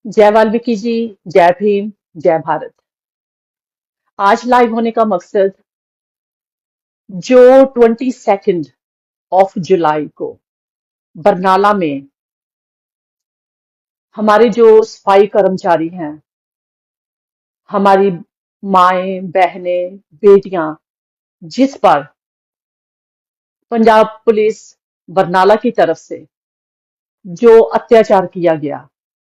जय वाल्मीकि जी। जय भीम। जय भारत। आज लाइव होने का मकसद, जो 22 जुलाई को बरनाला में हमारे जो सफाई कर्मचारी हैं, हमारी माएं, बहनें, बेटियां, जिस पर पंजाब पुलिस बरनाला की तरफ से जो अत्याचार किया गया,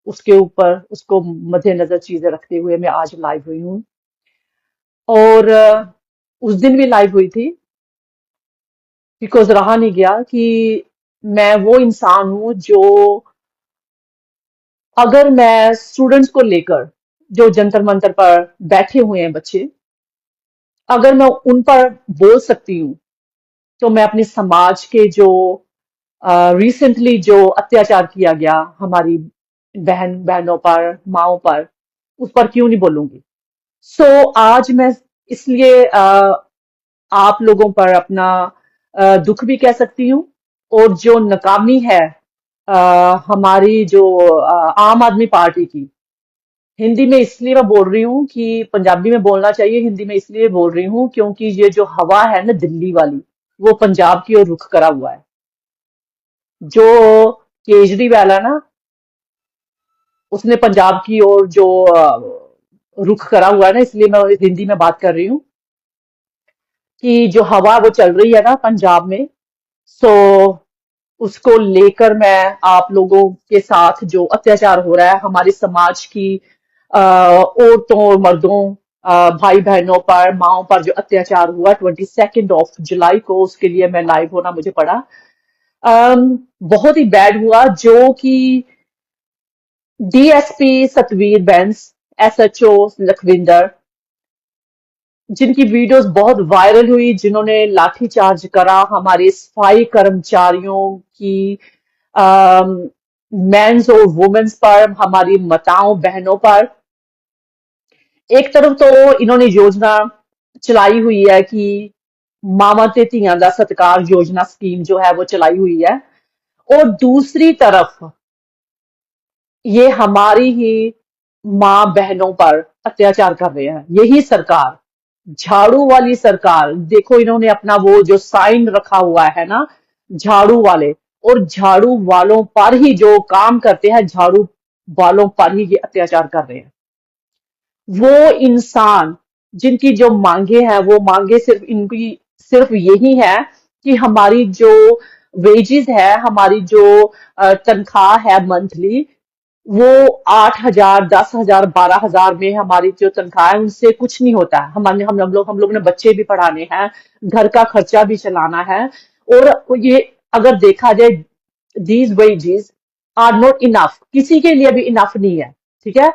उसके ऊपर उसको मद्देनजर चीजें रखते हुए मैं आज लाइव हुई हूँ। और उस दिन भी लाइव हुई थी, बिकॉज रहा नहीं गया कि मैं वो इंसान हूं जो, अगर मैं स्टूडेंट्स को लेकर, जो जंतर मंतर पर बैठे हुए हैं बच्चे, अगर मैं उन पर बोल सकती हूँ, तो मैं अपने समाज के जो रिसेंटली जो अत्याचार किया गया हमारी बहनों पर, माओं पर, उस पर क्यों नहीं बोलूंगी। सो आज मैं इसलिए आप लोगों पर अपना दुख भी कह सकती हूँ। और जो नाकामी है हमारी जो आम आदमी पार्टी की, हिंदी में इसलिए मैं बोल रही हूँ कि पंजाबी में बोलना चाहिए, हिंदी में इसलिए बोल रही हूँ क्योंकि ये जो हवा है ना दिल्ली वाली, वो पंजाब की ओर रुख करा हुआ है। जो केजरीवाल है ना, उसने पंजाब की ओर जो रुख करा हुआ है ना, इसलिए मैं हिंदी में बात कर रही हूँ कि जो हवा वो चल रही है ना पंजाब में, सो उसको लेकर मैं आप लोगों के साथ जो अत्याचार हो रहा है हमारे समाज की औरतों और मर्दों, भाई बहनों पर, माओं पर जो अत्याचार हुआ 22 जुलाई को, उसके लिए मैं लाइव होना मुझे पड़ा। बहुत ही बैड हुआ, जो कि डीएसपी सतवीर बैंस, एसएचओ लखविंदर, जिनकी वीडियोस बहुत वायरल हुई, जिन्होंने लाठीचार्ज करा हमारे सफाई कर्मचारियों की, मेंस और वुमेन्स पर, हमारी माताओं बहनों पर। एक तरफ तो इन्होंने योजना चलाई हुई है कि मामा ते धियां दा सत्कार योजना स्कीम जो है वो चलाई हुई है, और दूसरी तरफ ये हमारी ही माँ बहनों पर अत्याचार कर रहे हैं। यही सरकार, झाड़ू वाली सरकार, देखो इन्होंने अपना वो जो साइन रखा हुआ है ना, झाड़ू वाले, और झाड़ू वालों पर ही जो काम करते हैं, झाड़ू वालों पर ही ये अत्याचार कर रहे हैं। वो इंसान जिनकी जो मांगे हैं, वो मांगे सिर्फ इनकी सिर्फ यही है कि हमारी जो वेजेस है, हमारी जो तनख्वाह है मंथली, वो 8,000, 10,000, 12,000 में हमारी जो तनख्वाह है उनसे कुछ नहीं होता है। हमारे हम लोग ने बच्चे भी पढ़ाने हैं, घर का खर्चा भी चलाना है। और ये अगर देखा जाए, these wages are not enough, किसी के लिए भी इनफ नहीं है। ठीक है,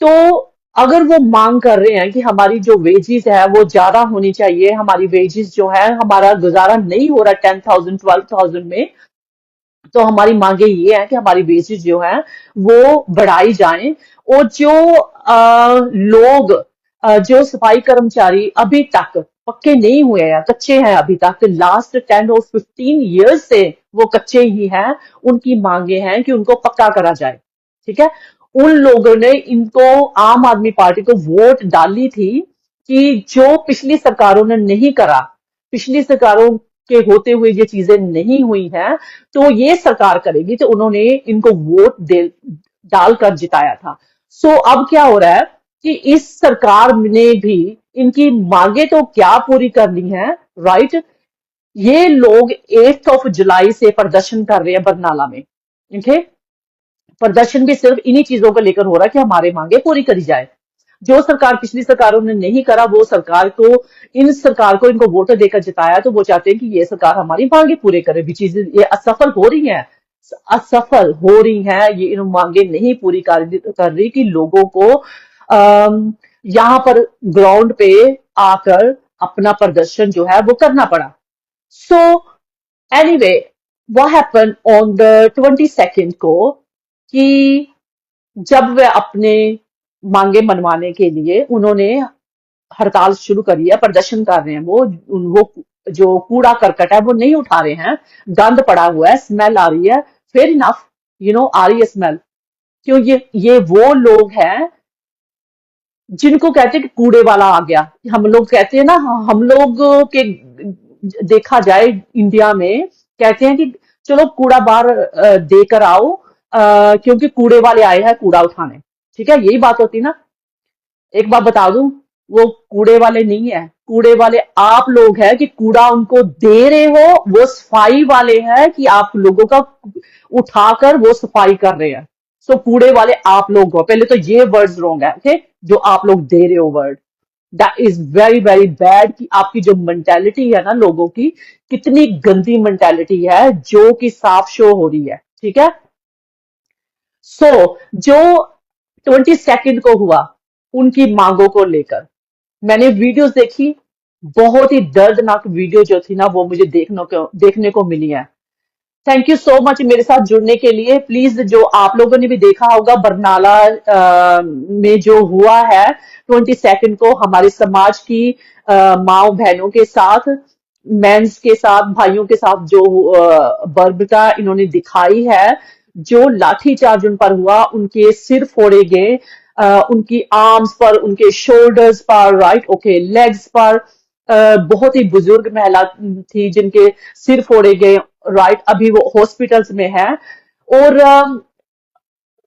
तो अगर वो मांग कर रहे हैं कि हमारी जो वेजेस है वो ज्यादा होनी चाहिए, हमारी वेजेस जो है, हमारा गुजारा नहीं हो रहा 10,000, 12,000 में, तो हमारी मांगे ये है कि हमारी वेजेस जो है वो बढ़ाई जाएं। और जो लोग, जो सफाई कर्मचारी अभी तक पक्के नहीं हुए हैं, कच्चे हैं, अभी तक लास्ट 10 और 15 ईयर्स से वो कच्चे ही हैं, उनकी मांगे हैं कि उनको पक्का करा जाए। ठीक है, उन लोगों ने इनको, आम आदमी पार्टी को वोट डाली थी कि जो पिछली सरकारों ने नहीं करा, पिछली सरकारों के होते हुए ये चीजें नहीं हुई हैं, तो ये सरकार करेगी, तो उन्होंने इनको वोट दे डालकर जिताया था। सो अब क्या हो रहा है कि इस सरकार ने भी इनकी मांगे तो क्या पूरी करनी है, राइट। ये लोग 8 जुलाई से प्रदर्शन कर रहे हैं बरनाला में। ठीक है, प्रदर्शन भी सिर्फ इन्हीं चीजों को लेकर हो रहा है कि हमारे मांगे पूरी करी जाए। जो सरकार पिछली सरकारों ने नहीं करा, वो सरकार को, इन सरकार को इनको वोट देकर जिताया, तो वो चाहते हैं कि ये सरकार हमारी मांगे पूरे करे। भी चीजें ये असफल हो रही हैं, असफल हो रही हैं, ये इन मांगे नहीं पूरी कर रही कि लोगों को यहाँ पर ग्राउंड पे आकर अपना प्रदर्शन जो है वो करना पड़ा। So anyway, what happen on the 22 को, कि जब वे अपने मांगे मनवाने के लिए उन्होंने हड़ताल शुरू करी है, प्रदर्शन कर रहे हैं वो जो कूड़ा करकट है वो नहीं उठा रहे हैं, गंद पड़ा हुआ है, स्मेल आ रही है, फेयर इनफ, आ रही है स्मेल। क्यों? ये वो लोग हैं जिनको कहते हैं कि कूड़े वाला आ गया। हम लोग कहते हैं ना, हम लोग के देखा जाए इंडिया में कहते हैं कि चलो कूड़ा बाहर देकर आओ, क्योंकि कूड़े वाले आए हैं कूड़ा उठाने। ठीक है, यही बात होती है ना। एक बात बता दूं, वो कूड़े वाले नहीं है, कूड़े वाले आप लोग हैं कि कूड़ा उनको दे रहे हो। वो सफाई वाले हैं कि आप लोगों का उठाकर वो सफाई कर रहे हैं। सो कूड़े वाले आप लोग हो। पहले तो ये वर्ड्स रॉन्ग है, ओके, जो आप लोग दे रहे हो word, that is very very bad. कि आपकी जो मेंटेलिटी है ना लोगों की, कितनी गंदी मेंटेलिटी है जो कि साफ शो हो रही है। ठीक है, सो जो 22 को हुआ उनकी मांगों को लेकर मैंने वीडियोस देखी। बहुत ही दर्दनाक वीडियो जो थी ना वो मुझे देखने को मिली है। थैंक यू सो मच मेरे साथ जुड़ने के लिए। प्लीज, जो आप लोगों ने भी देखा होगा बरनाला में जो हुआ है 22 को, हमारे समाज की माओ बहनों के साथ, मेंस के साथ, भाइयों के साथ जो बर्बरता इन्होंने दिखाई है, जो लाठीचार्ज उन पर हुआ, उनके सिर फोड़े गए, उनकी आर्म्स पर, उनके शोल्डर्स पर, राइट, ओके, लेग्स पर, बहुत ही बुजुर्ग महिला थी जिनके सिर फोड़े गए, राइट, अभी वो हॉस्पिटल्स में है। और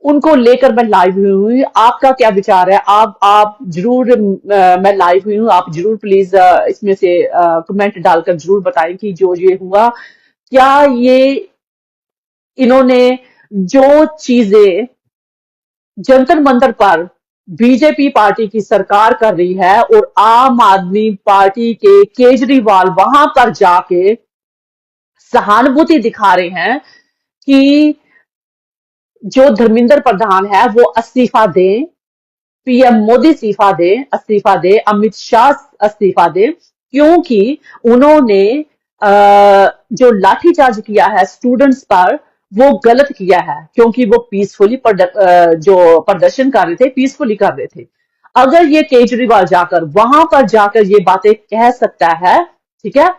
उनको लेकर मैं लाइव हुई हूँ। आपका क्या विचार है? आप जरूर, मैं लाइव हुई हूँ, आप जरूर प्लीज इसमें से कमेंट डालकर जरूर बताएं कि जो ये हुआ, क्या ये इन्होंने जो चीजें जंतर मंतर पर बीजेपी पार्टी की सरकार कर रही है और आम आदमी पार्टी के केजरीवाल वहां पर जाके सहानुभूति दिखा रहे हैं कि जो धर्मेंद्र प्रधान है वो इस्तीफा दें, पीएम मोदी इस्तीफा दे, अमित शाह इस्तीफा दे, क्योंकि उन्होंने जो लाठीचार्ज किया है स्टूडेंट्स पर वो गलत किया है, क्योंकि वो पीसफुली जो प्रदर्शन कर रहे थे, पीसफुली कर रहे थे। अगर ये केजरीवाल जाकर वहां पर जाकर ये बातें कह सकता है, ठीक है,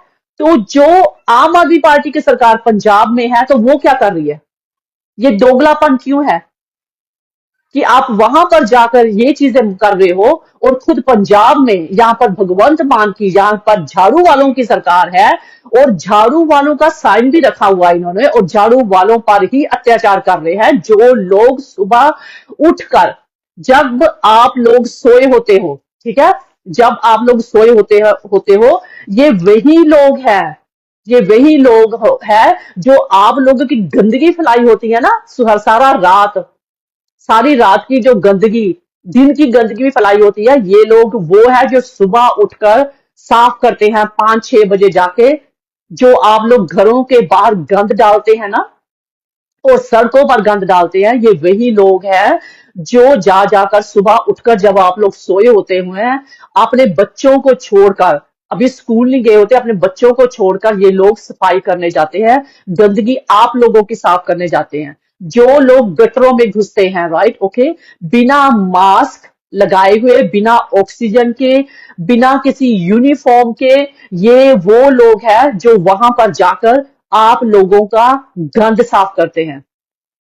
तो जो आम आदमी पार्टी की सरकार पंजाब में है तो वो क्या कर रही है? ये दोगलापन क्यों है कि आप वहां पर जाकर ये चीजें कर रहे हो और खुद पंजाब में, यहाँ पर भगवंत मान की, यहाँ पर झाड़ू वालों की सरकार है और झाड़ू वालों का साइन भी रखा हुआ है इन्होंने, और झाड़ू वालों पर ही अत्याचार कर रहे हैं। जो लोग सुबह उठकर, जब आप लोग सोए होते हो, ठीक है, जब आप लोग सोए होते हो, ये वही लोग हैं, ये वही लोग है जो आप लोगों की गंदगी फैलाई होती है ना, सारा रात, सारी रात की जो गंदगी, दिन की गंदगी भी फैलाई होती है, ये लोग वो है जो सुबह उठकर साफ करते हैं 5-6 बजे जाके। जो आप लोग घरों के बाहर गंद डालते हैं ना और सड़कों पर गंद डालते हैं, ये वही लोग हैं जो जा जाकर सुबह उठकर, जब आप लोग सोए होते हुए हैं, अपने बच्चों को छोड़कर, अभी स्कूल नहीं गए होते, अपने बच्चों को छोड़कर ये लोग सफाई करने जाते हैं, गंदगी आप लोगों की साफ करने जाते हैं। जो लोग गटरों में घुसते हैं, राइट, ओके, बिना मास्क लगाए हुए, बिना ऑक्सीजन के, बिना किसी यूनिफॉर्म के, ये वो लोग हैं जो वहां पर जाकर आप लोगों का गंद साफ करते हैं।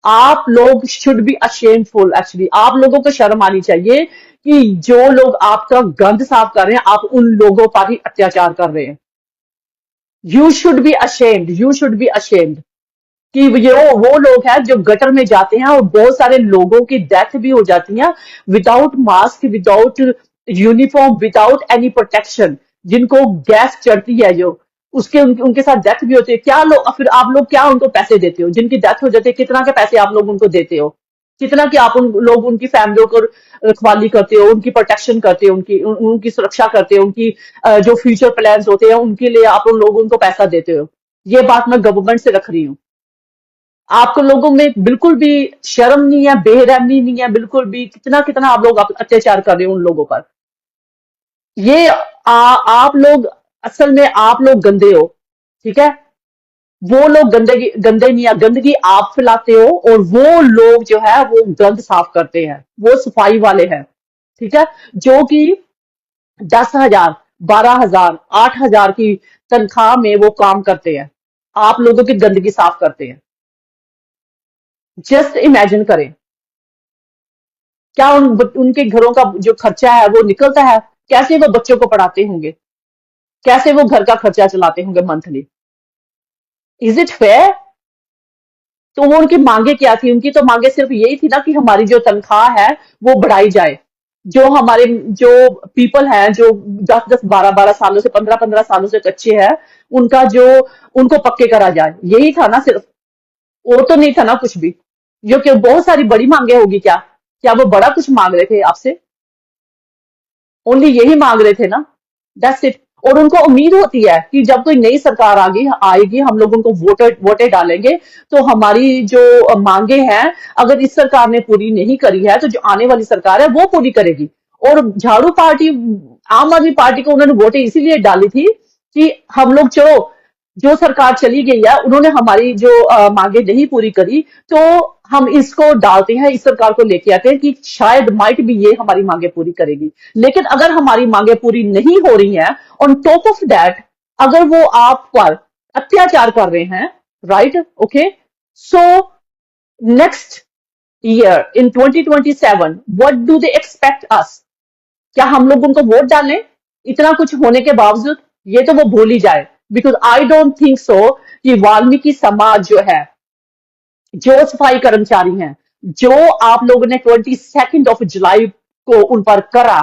आप लोग शुड बी अशेमफुल, एक्चुअली आप लोगों को शर्म आनी चाहिए कि जो लोग आपका गंद साफ कर रहे हैं, आप उन लोगों पर ही अत्याचार कर रहे हैं। You should be ashamed, you should be ashamed कि ये वो लोग हैं जो गटर में जाते हैं और बहुत सारे लोगों की डेथ भी हो जाती है without mask, without uniform, without any protection, जिनको गैस चढ़ती है, जो उनके साथ डेथ भी होती है। क्या लोग फिर आप लोग क्या उनको पैसे देते हो? जिनकी डेथ हो जाती है, कितना के पैसे आप लोग उनको देते हो? कितना कि आप उन लोग उनकी फैमिलियों को रखवाली करते हो, उनकी प्रोटेक्शन करते हो, उनकी सुरक्षा करते हो, उनकी जो फ्यूचर प्लान्स होते हैं उनके लिए आप उन लोगों को पैसा देते हो। ये बात मैं गवर्नमेंट से रख रही हूँ। आपको लोगों में बिल्कुल भी शर्म नहीं है, बेरहमी नहीं है, बिल्कुल भी। कितना कितना आप लोग अत्याचार कर रहे हो उन लोगों पर। ये आप लोग, असल में आप लोग गंदे हो, ठीक है। वो लोग गंदे नहीं है, गंदगी आप फैलाते हो, और वो लोग जो है वो गंद साफ करते हैं, वो सफाई वाले हैं, ठीक है, जो कि 10,000, 12,000, 8,000 की तनख्वाह में वो काम करते हैं, आप लोगों की गंदगी साफ करते हैं। जस्ट इमेजिन करें, क्या उनके घरों का जो खर्चा है वो निकलता है? कैसे वो बच्चों को पढ़ाते होंगे? कैसे वो घर का खर्चा चलाते होंगे मंथली? Is it fair? तो वो उनकी मांगे क्या थी? उनकी तो मांगे सिर्फ यही थी ना कि हमारी जो तनख्वाह है वो बढ़ाई जाए। जो हमारे जो पीपल हैं जो 10-10 12-12 सालों से 15-15 सालों से कच्चे हैं, उनका जो उनको पक्के करा जाए, यही था ना सिर्फ। और तो नहीं था ना कुछ भी। जो कि बहुत सारी बड़ी मांगे होगी क्या? क्या वो बड़ा कुछ मांग रहे थे आपसे? ओनली यही मांग रहे थे ना। That's it. और उनको उम्मीद होती है कि जब कोई नई सरकार आगे आएगी, हम लोग उनको वोटे डालेंगे, तो हमारी जो मांगे हैं, अगर इस सरकार ने पूरी नहीं करी है तो जो आने वाली सरकार है वो पूरी करेगी। और झाड़ू पार्टी, आम आदमी पार्टी को उन्होंने वोटें इसीलिए डाली थी कि हम लोग, चलो जो सरकार चली गई है उन्होंने हमारी जो मांगे नहीं पूरी करी, तो हम इसको डालते हैं, इस सरकार को लेके आते हैं कि शायद माइट भी ये हमारी मांगे पूरी करेगी। लेकिन अगर हमारी मांगे पूरी नहीं हो रही हैं, ऑन टॉप ऑफ दैट, अगर वो आप पर अत्याचार कर रहे हैं, right, okay, so next year in 2027 what do they expect us? क्या हम लोग उनको वोट डालें इतना कुछ होने के बावजूद? ये तो वो भूल ही जाए। Because I don't think so कि वाल्मीकि समाज जो है, जो सफाई कर्मचारी हैं, जो आप लोगों ने 22 जुलाई को उन पर करा,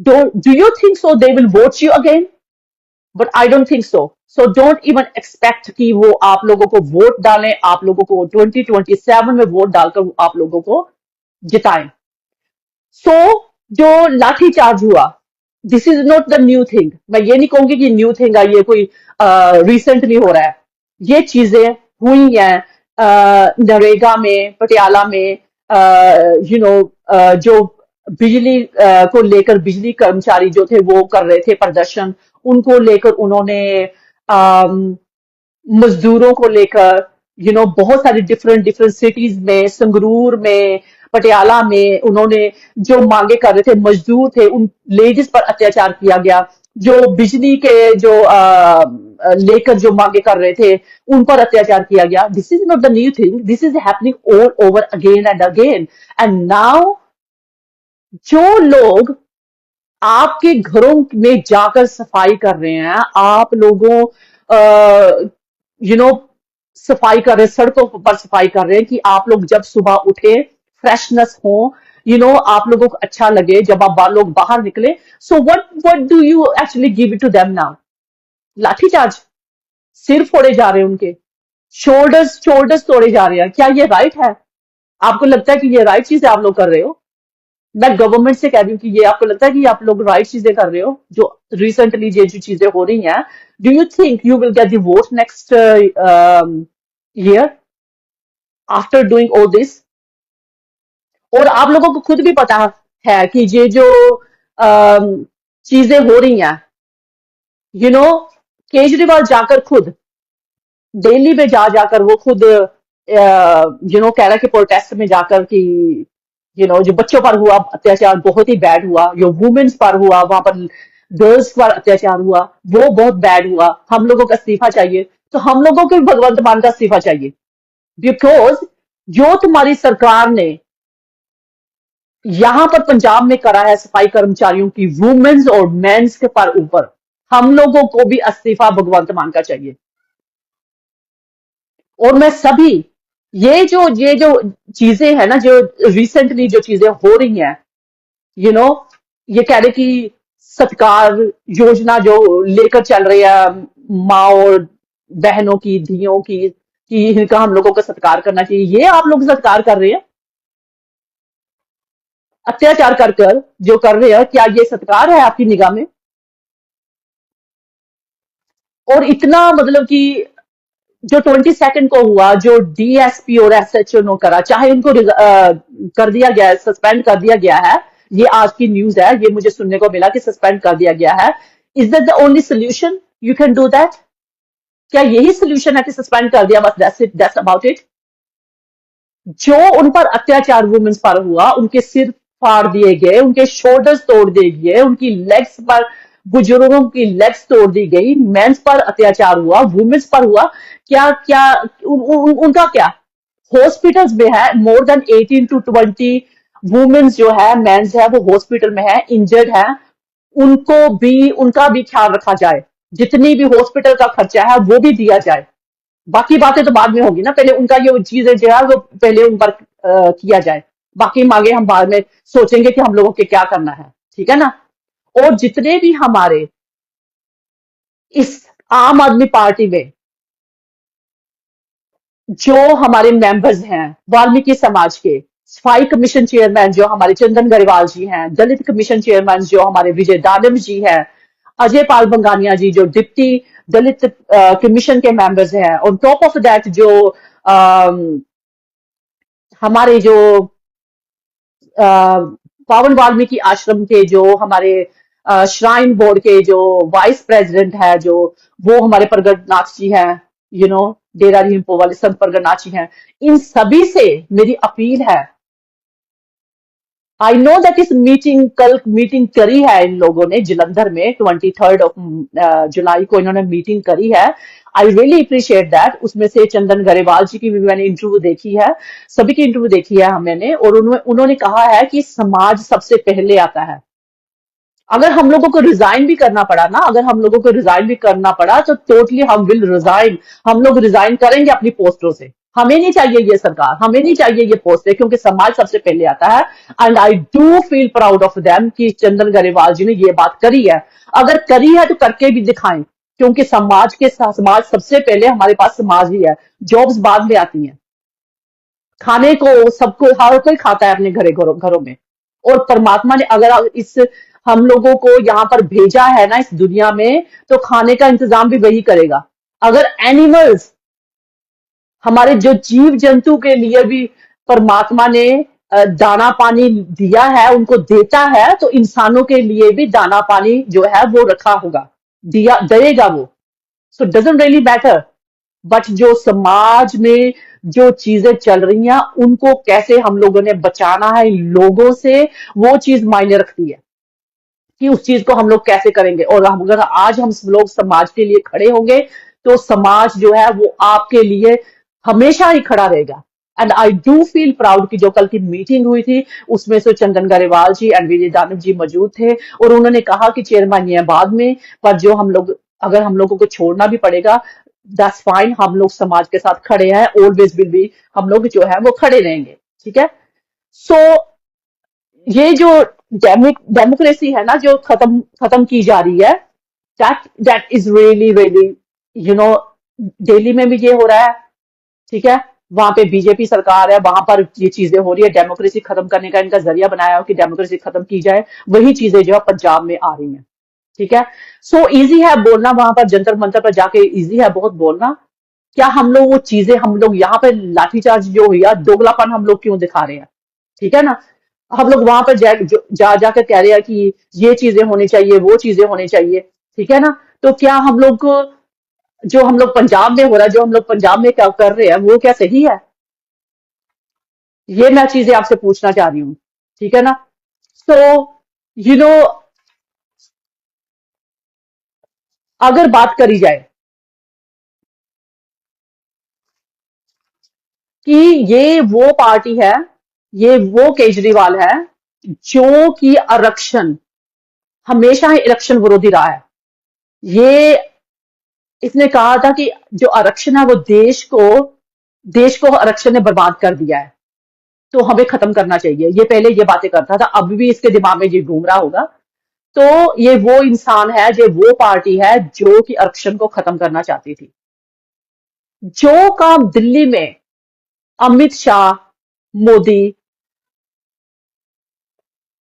do you think so they will vote you again? But I don't think so. So don't even expect कि वो आप लोगों को वोट डालें, आप लोगों को 2027 में वोट डालकर आप लोगों को जिताएं। सो जो लाठीचार्ज हुआ, this is not the new thing. मैं ये नहीं कहूंगी कि न्यू थिंग है, ये कोई रिसेंटली हो रहा है। ये चीजें हुई हैं नरेगा में, पटियाला में, यू नो, जो बिजली को लेकर बिजली कर्मचारी जो थे वो कर रहे थे प्रदर्शन, उनको लेकर उन्होंने मजदूरों को लेकर, बहुत सारी डिफरेंट डिफरेंट सिटीज में, संगरूर में, पटियाला में, उन्होंने जो मांगे कर रहे थे, मजदूर थे, उन लेडीज पर अत्याचार किया गया। जो बिजली के जो लेकर जो मांगे कर रहे थे, उन पर अत्याचार किया गया। This is not the new thing, this is happening all over again and again. And now जो लोग आपके घरों में जाकर सफाई कर रहे हैं, आप लोगों यू नो सफाई कर रहे हैं, सड़कों पर सफाई कर रहे हैं कि आप लोग जब सुबह उठे फ्रेशनेस हो, आप लोगों को अच्छा लगे जब आप लोग बाहर निकले। So what do you actually give it to them now? Lathicharge, सिर फोड़े जा रहे हैं उनके, शोल्डर्स तोड़े जा रहे हैं। क्या ये राइट है? आपको लगता है कि ये राइट चीज आप लोग कर रहे हो? मैं गवर्नमेंट से कह रही हूँ कि ये आपको लगता है कि आप लोग राइट चीजें कर रहे हो? जो रिसेंटली ये जो चीजें हो रही हैं, do you think you will get the vote next year after doing all this? और आप लोगों को खुद भी पता है कि ये जो चीजें हो रही हैं, यू नो केजरीवाल जाकर खुद दिल्ली में जाकर वो खुद कह रहा है कि प्रोटेस्ट में जाकर कि जो बच्चों पर हुआ अत्याचार बहुत ही बैड हुआ, जो वुमेन्स पर हुआ, वहां पर गर्ल्स पर अत्याचार हुआ, वो बहुत बैड हुआ, हम लोगों का इस्तीफा चाहिए। तो हम लोगों को भी भगवंत मान का इस्तीफा चाहिए। बिकॉज जो तुम्हारी सरकार ने यहां पर पंजाब में करा है सफाई कर्मचारियों की, वुमेन्स और मेंस के पर ऊपर, हम लोगों को भी इस्तीफा भगवंत मान का चाहिए। और मैं सभी ये जो चीजें हैं ना, जो रिसेंटली जो चीजें हो रही हैं, यू नो ये कह रहे कि सत्कार योजना जो लेकर चल रही है माँ और बहनों की, धियों की, कि इनका हम लोगों को सत्कार करना चाहिए, ये आप लोग सत्कार कर रहे हैं? अत्याचार कर कर जो कर रहे हैं, क्या ये सत्कार है आपकी निगाह में? और इतना मतलब कि जो 22 को हुआ, जो डीएसपी और एसएचओ ने करा, चाहे उनको कर दिया गया है, सस्पेंड कर दिया गया है, ये आज की न्यूज है, ये मुझे सुनने को मिला कि सस्पेंड कर दिया गया है। Is that the only solution you can do that? क्या यही सोल्यूशन है कि सस्पेंड कर दिया, बस that's it, that's about it? जो उन पर अत्याचार वुमेन्स पर हुआ, उनके सिर फाड़ दिए गए, उनके शोल्डर्स तोड़ दिए गए, उनकी लेग्स पर बुजुर्गों की लेग्स तोड़ दी गई, मेंस पर अत्याचार हुआ, वुमेन्स पर हुआ। क्या क्या उनका क्या? हॉस्पिटल्स में है, मोर देन 18 to 20 वुमेन्स जो है, मेंस है, वो हॉस्पिटल में है, इंजर्ड है। उनको भी, उनका भी ख्याल रखा जाए। जितनी भी हॉस्पिटल का खर्चा है वो भी दिया जाए। बाकी बातें तो बाद में होगी ना, पहले उनका ये चीजें जो है वो पहले उन पर किया जाए। बाकी मांगे हम बाद में सोचेंगे कि हम लोगों के क्या करना है। ठीक है ना? और जितने भी हमारे इस आम आदमी पार्टी में जो हमारे मेंबर्स हैं, वाल्मीकि समाज के सफाई कमीशन चेयरमैन जो हमारे चंदन गरेवाल जी हैं, दलित कमीशन चेयरमैन जो हमारे विजय दानव जी हैं, अजय पाल बंगानिया जी जो डिप्टी दलित कमीशन के मेंबर्स हैं, ऑन टॉप ऑफ दैट जो अम, हमारे जो अ, पावन वाल्मीकि आश्रम के जो हमारे श्राइन बोर्ड के जो वाइस प्रेसिडेंट है, जो वो हमारे प्रगटनाथ जी हैं, डेरा रीमपो वाले संत प्रगटनाथ जी हैं। इन सभी से मेरी अपील है। आई नो दैट इस मीटिंग, कल मीटिंग करी है इन लोगों ने जलंधर में, 23 जुलाई को इन्होंने मीटिंग करी है। I really appreciate that. उसमें से चंदन गरेवाल जी की भी मैंने इंटरव्यू देखी है, सभी की इंटरव्यू देखी है मैंने, और उन्होंने कहा है कि समाज सबसे पहले आता है। अगर हम लोगों को रिजाइन भी करना पड़ा ना, अगर हम लोगों को रिजाइन भी करना पड़ा तो टोटली हम विल रिजाइन। हम लोग रिजाइन करेंगे अपनी पोस्टों से। हमें नहीं चाहिए ये सरकार, हमें नहीं चाहिए ये पोस्टें, क्योंकि समाज सबसे पहले आता है। And I do feel proud of them कि चंदन गरेवाल जी ने ये बात करी है। अगर करी है तो करके भी दिखाएं, क्योंकि समाज के साथ, समाज सबसे पहले, हमारे पास समाज ही है। जॉब्स बाद में आती हैं। खाने को सबको, हर कोई खाता है अपने घरों में। और परमात्मा ने अगर इस हम लोगों को यहाँ पर भेजा है ना इस दुनिया में, तो खाने का इंतजाम भी वही करेगा। अगर एनिमल्स, हमारे जो जीव जंतु के लिए भी परमात्मा ने दाना पानी दिया है, उनको देता है, तो इंसानों के लिए भी दाना पानी जो है वो रखा होगा, दिया देगा वो। So doesn't really matter. But जो समाज में जो चीजें चल रही हैं, उनको कैसे हम लोगों ने बचाना है इन लोगों से, वो चीज मायने रखती है कि उस चीज को हम लोग कैसे करेंगे। और हम अगर आज हम सब लोग समाज के लिए खड़े होंगे, तो समाज जो है वो आपके लिए हमेशा ही खड़ा रहेगा। And I do feel proud कि जो कल की मीटिंग हुई थी, उसमें से चंदन गरेवाल जी एंड विजय दानव जी मौजूद थे, और उन्होंने कहा कि चेयरमैन ये बाद में, पर जो हम लोग, अगर हम लोगों को छोड़ना भी पड़ेगा, दैट्स फाइन। हम लोग समाज के साथ खड़े हैं, ऑलवेज विल बी, हम लोग जो है वो खड़े रहेंगे। ठीक है? सो ये जो डेमोक्रेसी है ना, जो खत्म खत्म की जा रही है, that is really really, you know Delhi में भी ये हो रहा है। ठीक है? वहां पे बीजेपी सरकार है, वहां पर ये चीजें हो रही है। डेमोक्रेसी खत्म करने का इनका जरिया बनाया हो कि डेमोक्रेसी खत्म की जाए, वही चीजें जो है पंजाब में आ रही हैं। ठीक है? सो इजी है बोलना, वहां पर जंतर मंतर पर जाके इजी है बहुत बोलना। क्या हम लोग वो चीजें, हम लोग यहाँ पे लाठीचार्ज जो हुआ, दोगलापन हम लोग क्यों दिखा रहे हैं? ठीक है ना? हम लोग वहां पर जा जाकर कह रहे हैं कि ये चीजें होनी चाहिए, वो चीजें होनी चाहिए। ठीक है ना? तो क्या हम लोग को, जो हम लोग पंजाब में हो रहा है, जो हम लोग पंजाब में क्या कर रहे हैं, वो क्या सही है? ये मैं चीजें आपसे पूछना चाह रही हूँ। ठीक है ना? तो यू नो अगर बात करी जाए कि ये वो पार्टी है, ये वो केजरीवाल है जो कि आरक्षण, हमेशा ही इलेक्शन विरोधी रहा है। ये इसने कहा था कि जो आरक्षण है वो देश को आरक्षण ने बर्बाद कर दिया है, तो हमें खत्म करना चाहिए। ये पहले ये बातें करता था, अभी भी इसके दिमाग में ये घूम रहा होगा। तो ये वो इंसान है, जो वो पार्टी है जो कि आरक्षण को खत्म करना चाहती थी। जो काम दिल्ली में अमित शाह, मोदी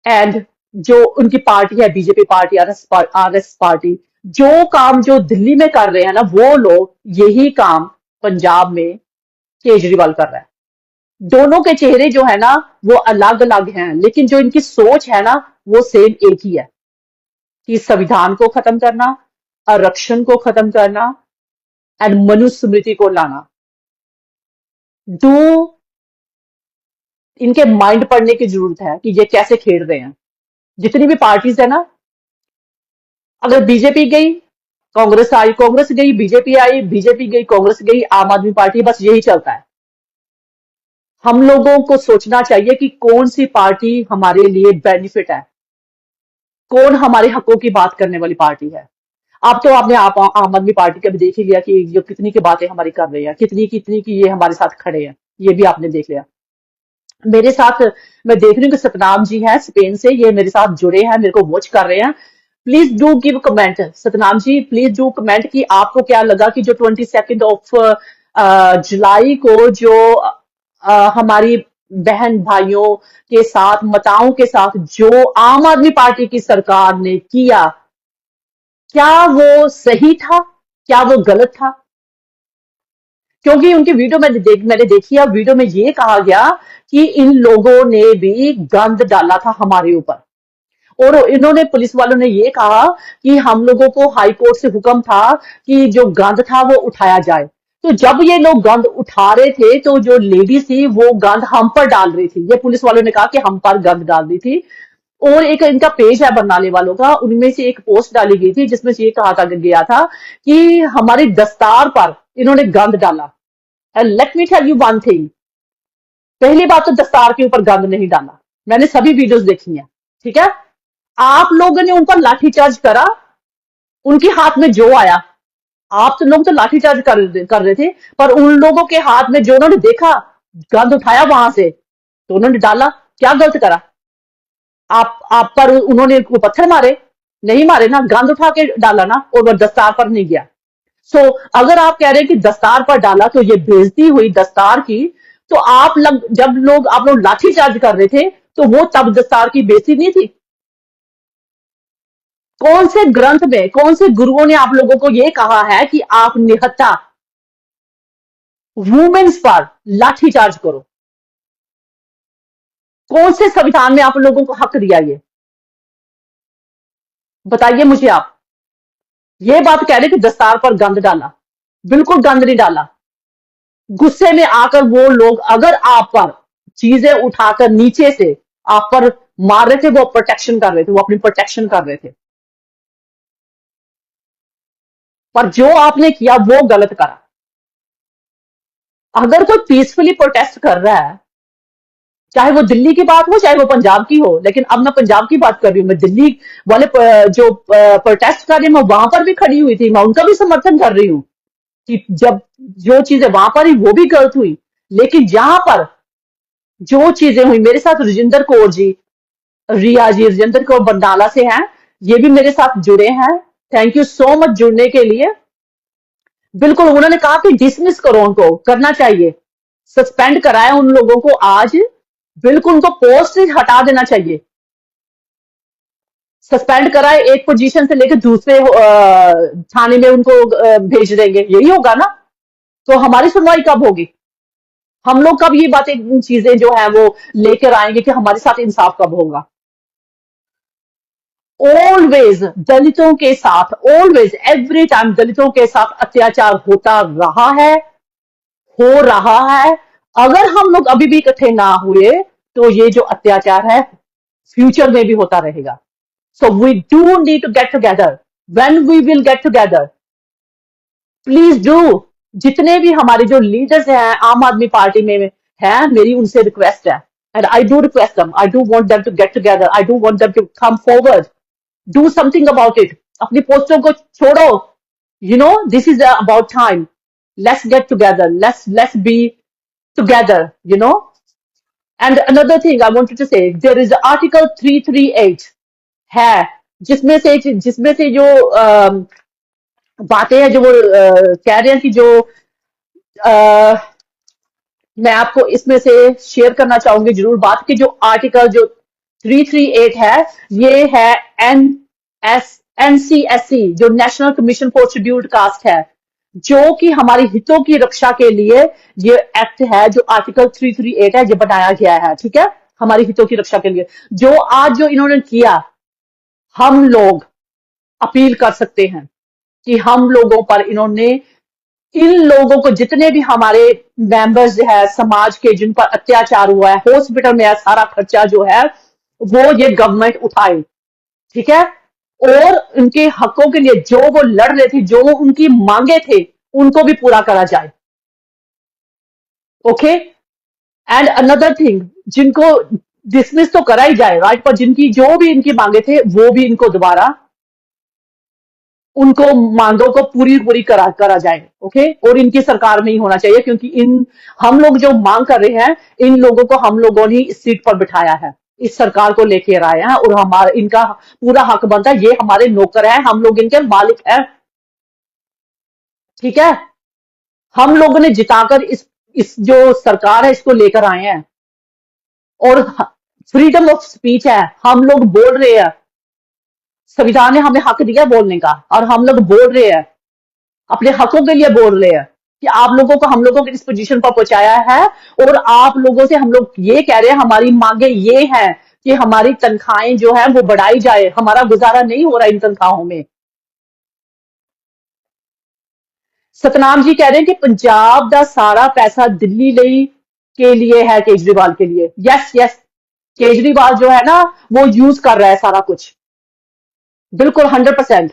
एंड जो उनकी पार्टी है, बीजेपी पार्टी, आरएस पार्टी, जो काम जो दिल्ली में कर रहे हैं ना, वो लोग यही काम पंजाब में केजरीवाल कर रहा है। दोनों के चेहरे जो है ना वो अलग अलग हैं, लेकिन जो इनकी सोच है ना वो सेम एक ही है, कि संविधान को खत्म करना, आरक्षण को खत्म करना एंड मनुस्मृति को लाना। दो, इनके माइंड पढ़ने की जरूरत है कि ये कैसे खेल रहे हैं। जितनी भी पार्टीज है ना, अगर बीजेपी गई, कांग्रेस आई, कांग्रेस गई, बीजेपी आई, बीजेपी गई, कांग्रेस गई, आम आदमी पार्टी, बस यही चलता है। हम लोगों को सोचना चाहिए कि कौन सी पार्टी हमारे लिए बेनिफिट है, कौन हमारे हकों की बात करने वाली पार्टी है। अब तो आपने आप आम आदमी पार्टी का भी देख ही लिया कि जो कितनी की बातें हमारी कर रही है, कितनी कितनी की ये हमारे साथ खड़े हैं, ये भी आपने देख लिया। मेरे साथ मैं देख रही हूँ कि सतनाम जी हैं स्पेन से, ये मेरे साथ जुड़े हैं, मेरे को वॉच कर रहे हैं। Please do give comment, Satnam ji please do comment कि आपको क्या लगा कि जो 22 जुलाई को जो हमारी बहन भाइयों के साथ, माताओं के साथ जो आम आदमी पार्टी की सरकार ने किया, क्या वो सही था, क्या वो गलत था? क्योंकि उनकी वीडियो मैंने देखी है, वीडियो में ये कहा गया कि इन लोगों ने भी गंद डाला था हमारे ऊपर, और इन्होंने, पुलिस वालों ने ये कहा कि हम लोगों को हाई कोर्ट से हुक्म था कि जो गंद था वो उठाया जाए। तो जब ये लोग गंद उठा रहे थे तो जो लेडीज थी वो गंद हम पर डाल रही थी, ये पुलिस वालों ने कहा कि हम पर गंद डाल रही थी। और एक इनका पेज है बरनाले वालों का, उनमें से एक पोस्ट डाली गई थी जिसमें से ये कहा था गया था कि हमारी दस्तार पर इन्होंने गंद डाला। And let me tell you one thing, पहली बात तो दस्तार के ऊपर गंद नहीं डाला, मैंने सभी वीडियोस देखी हैं, ठीक है। आप लोगों ने उन पर लाठीचार्ज करा, उनके हाथ में जो आया, आप तो लोग तो लाठीचार्ज कर रहे थे, पर उन लोगों के हाथ में जो उन्होंने देखा, गंद उठाया वहां से तो उन्होंने डाला। क्या गलत करा? आप पर उन्होंने कोई पत्थर मारे? नहीं मारे ना, गंद उठा के डाला ना, और वो दस्तार पर नहीं गया। सो अगर आप कह रहे हैं कि दस्तार पर डाला तो ये बेइज्जती हुई दस्तार की, तो आप लोग लाठीचार्ज कर रहे थे तो वो तब दस्तार की बेइज्जती नहीं थी? कौन से ग्रंथ में, कौन से गुरुओं ने आप लोगों को यह कहा है कि आप निहत्था वुमेन्स पर लाठीचार्ज करो? कौन से संविधान में आप लोगों को हक दिया? ये बताइए मुझे आप। ये बात कह रहे कि दस्तार पर गंद डाला, बिल्कुल गंद नहीं डाला। गुस्से में आकर वो लोग अगर आप पर चीजें उठाकर नीचे से आप पर मार रहे थे, वो प्रोटेक्शन कर रहे थे, वो अपनी प्रोटेक्शन कर रहे थे। पर जो आपने किया वो गलत करा। अगर कोई पीसफुली प्रोटेस्ट कर रहा है, चाहे वो दिल्ली की बात हो चाहे वो पंजाब की हो, लेकिन अब मैं पंजाब की बात कर रही हूँ, मैं दिल्ली वाले जो प्रोटेस्ट कर रही हूँ, मैं वहां पर भी खड़ी हुई थी, मैं उनका भी समर्थन कर रही हूँ कि जब जो चीजें वहां पर हुई वो भी गलत हुई। लेकिन जहां पर जो चीजें हुई, मेरे साथ रजिंदर कौर जी, रिया जी, रजिंदर कौर बरनाला से हैं, ये भी मेरे साथ जुड़े हैं। थैंक यू सो मच जुड़ने के लिए। बिल्कुल, उन्होंने कहा कि डिसमिस करो, उनको करना चाहिए, सस्पेंड कराए उन लोगों को आज, बिल्कुल उनको पोस्ट से हटा देना चाहिए, सस्पेंड कराए, एक पोजीशन से लेकर दूसरे थाने में उनको भेज देंगे, यही होगा ना? तो हमारी सुनवाई कब होगी? हम लोग कब ये बातें, चीजें जो है वो लेकर आएंगे कि हमारे साथ इंसाफ कब होगा? ऑलवेज दलितों के साथ, ऑलवेज एवरी टाइम दलितों के साथ अत्याचार होता रहा है, हो रहा है। अगर हम लोग अभी भी इकट्ठे ना हुए तो ये जो अत्याचार है फ्यूचर में भी होता रहेगा। So we do need to get together. When we will get together, please do. जितने भी हमारे जो लीडर्स हैं आम आदमी पार्टी में हैं, मेरी उनसे रिक्वेस्ट है, and I do request them, I do want them to get together, I do want them to come forward, do something about it. अपनी पोस्टों को छोड़ो, you know, this is about time, let's get together, let's be together, you know. And another thing I wanted to say, there is article 338 है, जिसमें से जो बातें हैं, जो वो कह रहे हैं कि जो मैं आपको इसमें से शेयर करना चाहूंगी जरूर बात, कि जो आर्टिकल जो 338 है, ये है एन एस NCSC, जो national commission for scheduled caste है, जो कि हमारी हितों की रक्षा के लिए ये एक्ट है, जो आर्टिकल 338 है, ये बनाया गया है, ठीक है, हमारी हितों की रक्षा के लिए। जो आज जो इन्होंने किया, हम लोग अपील कर सकते हैं कि हम लोगों पर इन्होंने, इन लोगों को, जितने भी हमारे मेंबर्स है समाज के, जिन पर अत्याचार हुआ है, हॉस्पिटल में सारा खर्चा जो है वो ये गवर्नमेंट उठाए, ठीक है। और उनके हकों के लिए जो वो लड़ रहे थे, जो उनकी मांगे थे, उनको भी पूरा करा जाए। ओके। एंड अनदर थिंग, जिनको डिसमिस तो करा ही जाए, राइट, पर जिनकी जो भी इनकी मांगे थे वो भी इनको दोबारा उनको मांगों को पूरी पूरी करा करा जाए। ओके। और इनकी सरकार में ही होना चाहिए, क्योंकि इन हम लोग जो मांग कर रहे हैं, इन लोगों को हम लोगों ने इस सीट पर बिठाया है, इस सरकार को लेकर आए हैं, और हमारा इनका पूरा हक बनता है। ये हमारे नौकर हैं, हम लोग इनके मालिक हैं। ठीक है। हम लोगों ने जिताकर इस जो सरकार है इसको लेकर आए हैं। और फ्रीडम ऑफ स्पीच है, हम लोग बोल रहे हैं, संविधान ने हमें हक दिया बोलने का, और हम लोग बोल रहे हैं, अपने हकों के लिए बोल रहे हैं कि आप लोगों को हम लोगों को इस पोजीशन पर पहुंचाया है, और आप लोगों से हम लोग ये कह रहे हैं, हमारी मांगे ये हैं कि हमारी तनख्वाहें जो है वो बढ़ाई जाए, हमारा गुजारा नहीं हो रहा इन तनख्वाहों में। सतनाम जी कह रहे हैं कि पंजाब का सारा पैसा दिल्ली के लिए है, केजरीवाल के लिए। यस यस, केजरीवाल जो है ना वो यूज कर रहा है सारा कुछ, बिल्कुल 100%।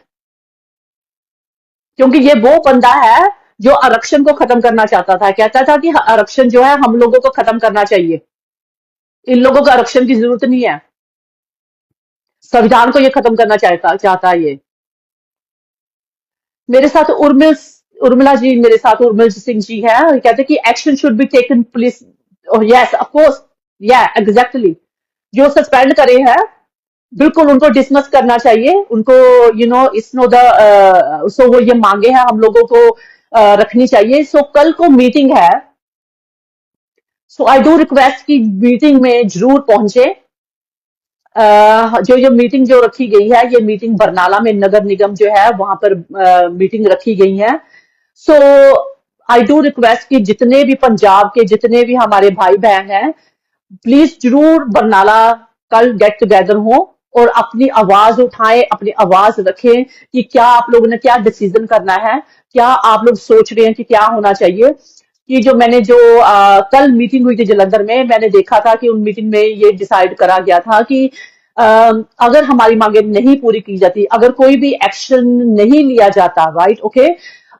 क्योंकि ये वो बंदा है जो आरक्षण को खत्म करना चाहता था, कहता था कि आरक्षण जो है हम लोगों को खत्म करना चाहिए, इन लोगों को आरक्षण की जरूरत नहीं है, संविधान को ये खत्म करना चाहता चाहता है ये। मेरे साथ उर्मिला जी, मेरे साथ उर्मिल सिंह जी है, कहते हैं कि action should be taken police. Yes of course, या एग्जैक्टली। जो सस्पेंड करे हैं, बिल्कुल उनको डिसमिस करना चाहिए, उनको इस नो द सो वो ये मांगे हैं हम लोगों को रखनी चाहिए। सो कल को मीटिंग है, सो आई डू रिक्वेस्ट कि मीटिंग में जरूर पहुंचे। जो ये मीटिंग जो रखी गई है, ये मीटिंग बरनाला में नगर निगम जो है वहां पर मीटिंग रखी गई है। सो आई डू रिक्वेस्ट कि जितने भी पंजाब के जितने भी हमारे भाई बहन हैं, प्लीज जरूर बरनाला कल गेट टुगेदर हो, और अपनी आवाज उठाएं, अपनी आवाज रखें कि क्या आप लोगों ने क्या डिसीजन करना है, क्या आप लोग सोच रहे हैं कि क्या होना चाहिए। कि जो मैंने जो कल मीटिंग हुई थी जलंधर में, मैंने देखा था कि उन मीटिंग में ये डिसाइड करा गया था कि अ, अगर हमारी मांगे नहीं पूरी की जाती, अगर कोई भी एक्शन नहीं लिया जाता, राइट, ओके,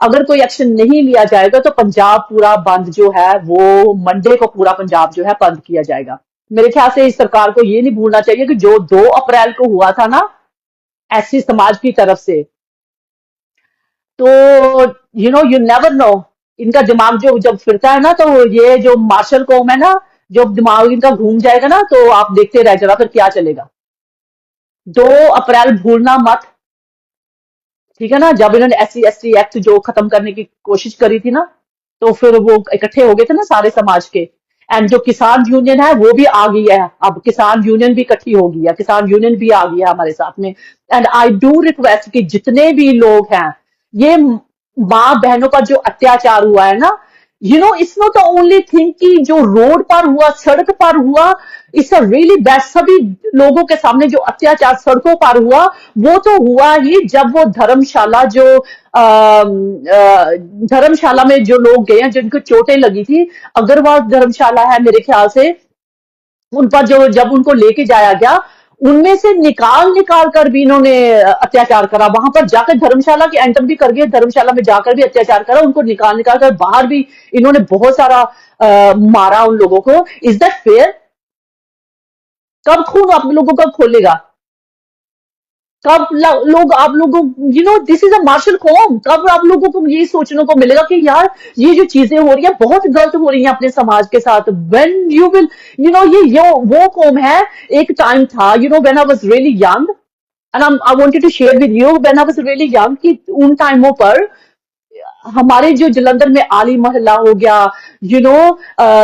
अगर कोई एक्शन नहीं लिया जाएगा तो पंजाब पूरा बंद जो है वो मंडे को पूरा पंजाब जो है बंद किया जाएगा। मेरे ख्याल से इस सरकार को ये नहीं भूलना चाहिए कि जो 2 अप्रैल को हुआ था ना एससी समाज की तरफ से, तो यू नेवर नो, इनका दिमाग जो जब फिरता है ना, तो ये जो मार्शल कौम है ना, जब दिमाग इनका घूम जाएगा ना, तो आप देखते रह जाना फिर क्या चलेगा। 2 अप्रैल भूलना मत। ठीक है ना, जब इन्होंने SC ST एक्ट जो खत्म करने की कोशिश करी थी ना, तो फिर वो इकट्ठे हो गए थे ना सारे समाज के। एंड जो किसान यूनियन है वो भी आ गई है, अब किसान यूनियन भी इकट्ठी हो गई है, किसान यूनियन भी आ गई है हमारे साथ में। एंड आई डू रिक्वेस्ट कि जितने भी लोग हैं, ये माँ बहनों पर जो अत्याचार हुआ है ना, it's not the only thing कि जो रोड पर हुआ, सड़क पर हुआ, इट्स अ रियली बैड। सभी लोगों के सामने जो अत्याचार सड़कों पर हुआ, वो तो हुआ ही जब वो धर्मशाला जो धर्मशाला में जो लोग गए हैं जिनको चोटें लगी थी, अग्रवाल धर्मशाला है मेरे ख्याल से, उन पर जो जब उनको लेके जाया गया, उनमें से निकाल निकाल कर भी इन्होंने अत्याचार करा, वहां पर जाकर धर्मशाला के एंटर भी कर गए, धर्मशाला में जाकर भी अत्याचार करा, उनको निकाल निकाल कर बाहर भी इन्होंने बहुत सारा मारा उन लोगों को। Is that fair? कब खून आप लोगों का खोलेगा? कब लोग आप लोगों, दिस इज अ मार्शल कॉम, कब आप लोगों को ये सोचने को मिलेगा कि यार ये जो चीजें हो रही है बहुत गलत हो रही हैं अपने समाज के साथ? व्हेन यू विल, ये वो कौम है। एक टाइम था, when I was really young, and I wanted to share with you, when I was really young, कि उन टाइमों पर हमारे जो जलंधर में आली मोहल्ला हो गया,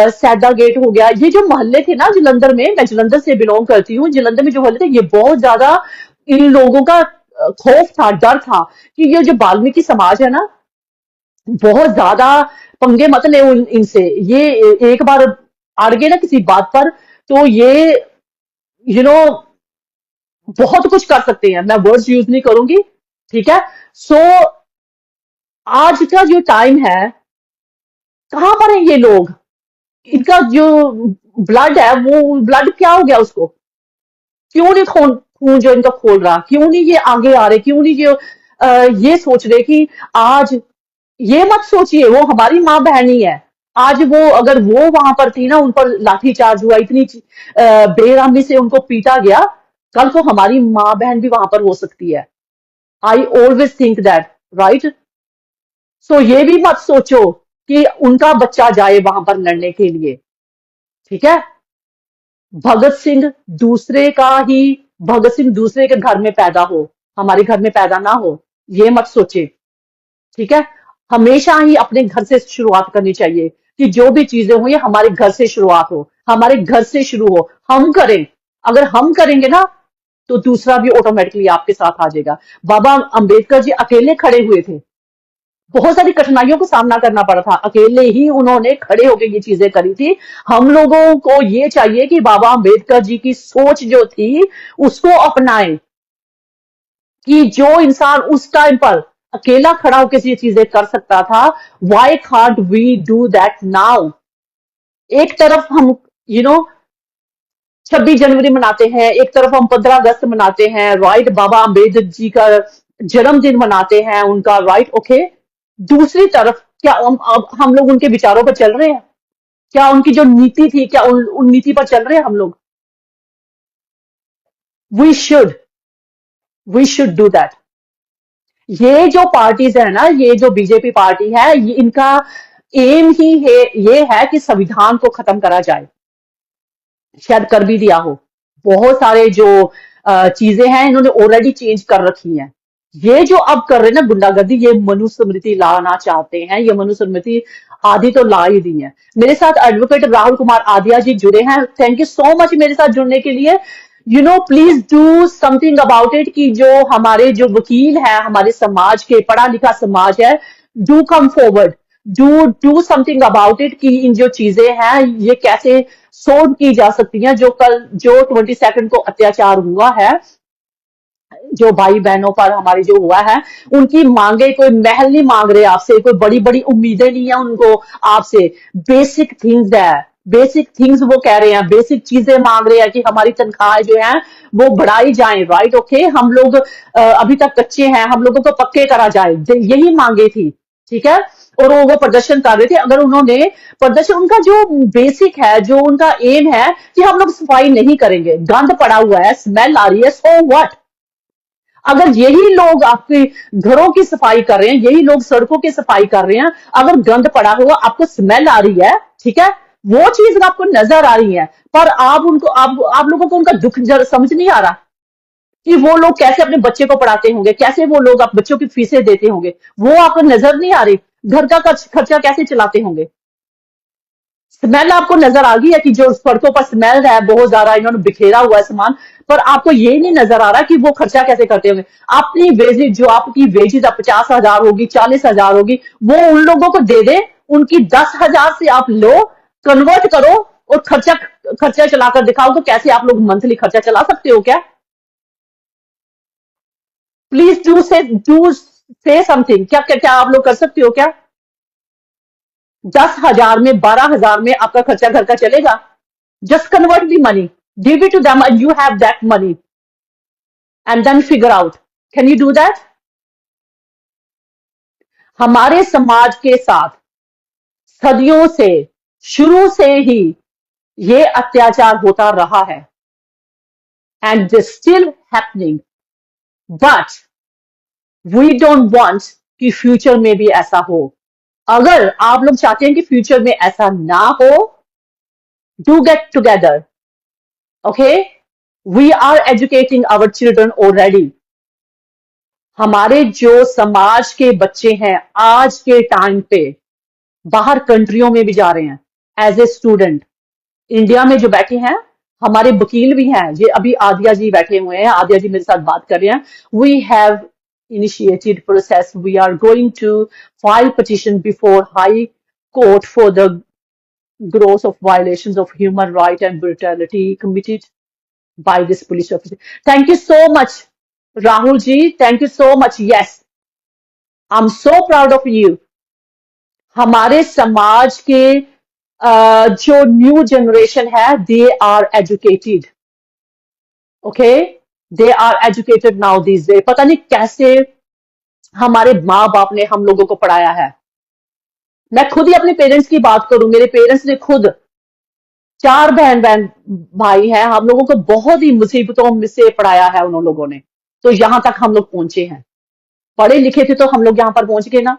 सैदा गेट हो गया, ये जो मोहल्ले थे ना जलंधर में, मैं जलंधर से बिलोंग करती हूँ, जलंधर में जो मोहल्ले थे ये बहुत ज्यादा इन लोगों का खौफ था, डर था कि ये जो वाल्मीकि समाज है ना, बहुत ज्यादा पंगे मत ले इनसे, ये एक बार अड़ गए ना किसी बात पर, तो ये यू नो बहुत कुछ कर सकते हैं। मैं वर्ड्स यूज नहीं करूंगी। ठीक है। सो आज का जो टाइम है, कहां पर है ये लोग? इनका जो ब्लड है, वो ब्लड क्या हो गया उसको? क्यों नहीं खून जो इनका खोल रहा, क्यों नहीं ये आगे आ रहे, क्यों नहीं ये सोच रहे कि आज, ये मत सोचिए वो हमारी माँ बहन ही है। आज वो अगर वो वहां पर थी ना, उन पर लाठीचार्ज हुआ, इतनी बेरहमी से उनको पीटा गया, कल को हमारी माँ बहन भी वहां पर हो सकती है। I always think that, right. So ये भी मत सोचो कि उनका बच्चा जाए वहां पर लड़ने के लिए, ठीक है। भगत सिंह दूसरे का ही, भगत सिंह दूसरे के घर में पैदा हो, हमारे घर में पैदा ना हो, ये मत सोचे, ठीक है। हमेशा ही अपने घर से शुरुआत करनी चाहिए कि जो भी चीजें हो ये हमारे घर से शुरुआत हो, हमारे घर से शुरू हो, हम करें। अगर हम करेंगे ना तो दूसरा भी ऑटोमेटिकली आपके साथ आ जाएगा। बाबा अंबेडकर जी अकेले खड़े हुए थे, बहुत सारी कठिनाइयों का सामना करना पड़ा था, अकेले ही उन्होंने खड़े होकर ये चीजें करी थी। हम लोगों को ये चाहिए कि बाबा अंबेडकर जी की सोच जो थी उसको अपनाएं, कि जो इंसान उस टाइम पर अकेला खड़ा होकर ये चीजें कर सकता था, why can't we do that now. एक तरफ हम यू नो 26 जनवरी मनाते हैं, एक तरफ हम 15 अगस्त मनाते हैं, राइट, बाबा अम्बेडकर जी का जन्मदिन मनाते हैं, उनका राइट, ओके। दूसरी तरफ क्या हम लोग उनके विचारों पर चल रहे हैं? क्या उनकी जो नीति थी, क्या उन नीति पर चल रहे हैं हम लोग? We should we should do that. ये जो पार्टीज है ना, ये जो बीजेपी पार्टी है, ये इनका एम ही है, ये है कि संविधान को खत्म करा जाए। शायद कर भी दिया हो, बहुत सारे जो चीजें हैं इन्होंने ऑलरेडी चेंज कर रखी हैं। ये जो अब कर रहे हैं ना गुंडागर्दी, ये मनुस्मृति लाना चाहते हैं, ये मनुस्मृति आदि तो ला ही दी है। मेरे साथ एडवोकेट राहुल कुमार आदिया जी जुड़े हैं, थैंक यू सो मच मेरे साथ जुड़ने के लिए। Please do something about it, कि जो हमारे जो वकील है, हमारे समाज के पढ़ा लिखा समाज है, do come forward, do do something about it, कि इन जो चीजें हैं ये कैसे सोल्व की जा सकती हैं। जो 22 को अत्याचार हुआ है, जो भाई बहनों पर हमारे जो हुआ है, उनकी मांगे कोई महल नहीं मांग रहे आपसे, कोई बड़ी बड़ी उम्मीदें नहीं है उनको आपसे। बेसिक थिंग्स है, बेसिक थिंग्स वो कह रहे हैं, बेसिक चीजें मांग रहे हैं कि हमारी तनख्वाह जो है वो बढ़ाई जाए, राइट, ओके। हम लोग अभी तक कच्चे हैं, हम लोगों को पक्के करा जाए, यही मांगे थी, ठीक है। और वो प्रदर्शन कर रहे थे। अगर उन्होंने प्रदर्शन, उनका जो बेसिक है, जो उनका एम है कि हम लोग सफाई नहीं करेंगे, गंद पड़ा हुआ है, स्मेल आ रही है, सो व्हाट। अगर यही लोग आपके घरों की सफाई कर रहे हैं, यही लोग सड़कों की सफाई कर रहे हैं, अगर गंद पड़ा हुआ आपको स्मेल आ रही है, ठीक है, वो चीज आपको नजर आ रही है, पर आप लोगों को उनका दुख समझ नहीं आ रहा कि वो लोग कैसे अपने बच्चे को पढ़ाते होंगे, कैसे वो लोग आप बच्चों की फीसें देते होंगे, वो आपको नजर नहीं आ रही। घर का खर्चा कैसे चलाते होंगे। स्मेल आपको नजर आ गई है कि जो सड़कों पर स्मेल है, बहुत ज्यादा इन्होंने बिखेरा हुआ है सामान, पर आपको ये नहीं नजर आ रहा कि वो खर्चा कैसे करते होंगे। अपनी वेजेज, जो आपकी वेजेज 50,000 होगी, 40,000 होगी, वो उन लोगों को दे दे, उनकी 10,000 से आप लो, कन्वर्ट करो और खर्चा खर्चा चलाकर दिखाओ, तो कैसे आप लोग मंथली खर्चा चला सकते हो क्या? प्लीज डू से समथिंग। क्या क्या क्या आप लोग कर सकते हो क्या? 10,000 में, 12,000 में आपका खर्चा घर का चलेगा? Just convert the money, give it to them, and you have that money, and then figure out. Can you do that? हमारे समाज के साथ सदियों से, शुरू से ही ये अत्याचार होता रहा है, and this still happening. But we don't want कि फ्यूचर में भी ऐसा हो। अगर आप लोग चाहते हैं कि फ्यूचर में ऐसा ना हो, do get together, okay? We are educating our children already. हमारे जो समाज के बच्चे हैं आज के टाइम पे बाहर कंट्रियों में भी जा रहे हैं एज ए स्टूडेंट। इंडिया में जो बैठे हैं हमारे वकील भी हैं, ये अभी आदिया जी बैठे हुए हैं, आदिया जी मेरे साथ बात कर रहे हैं। We have initiated process, we are going to file petition before high court for the gross of violations of human right and brutality committed by this police officer. Thank you so much Rahul ji, thank you so much. Yes, I'm so proud of you. हमारे समाज के जो new generation है, they are educated, okay. They are educated now this day. पता नहीं कैसे हमारे माँ बाप ने हम लोगों को पढ़ाया है। मैं खुद ही अपने पेरेंट्स की बात करूं, मेरे पेरेंट्स ने खुद 4 बहन बहन भाई हैं, हम लोगों को बहुत ही मुसीबतों में से पढ़ाया है उन लोगों ने, तो यहां तक हम लोग पहुंचे हैं। पढ़े लिखे थे तो हम लोग यहां पर पहुंच गए ना।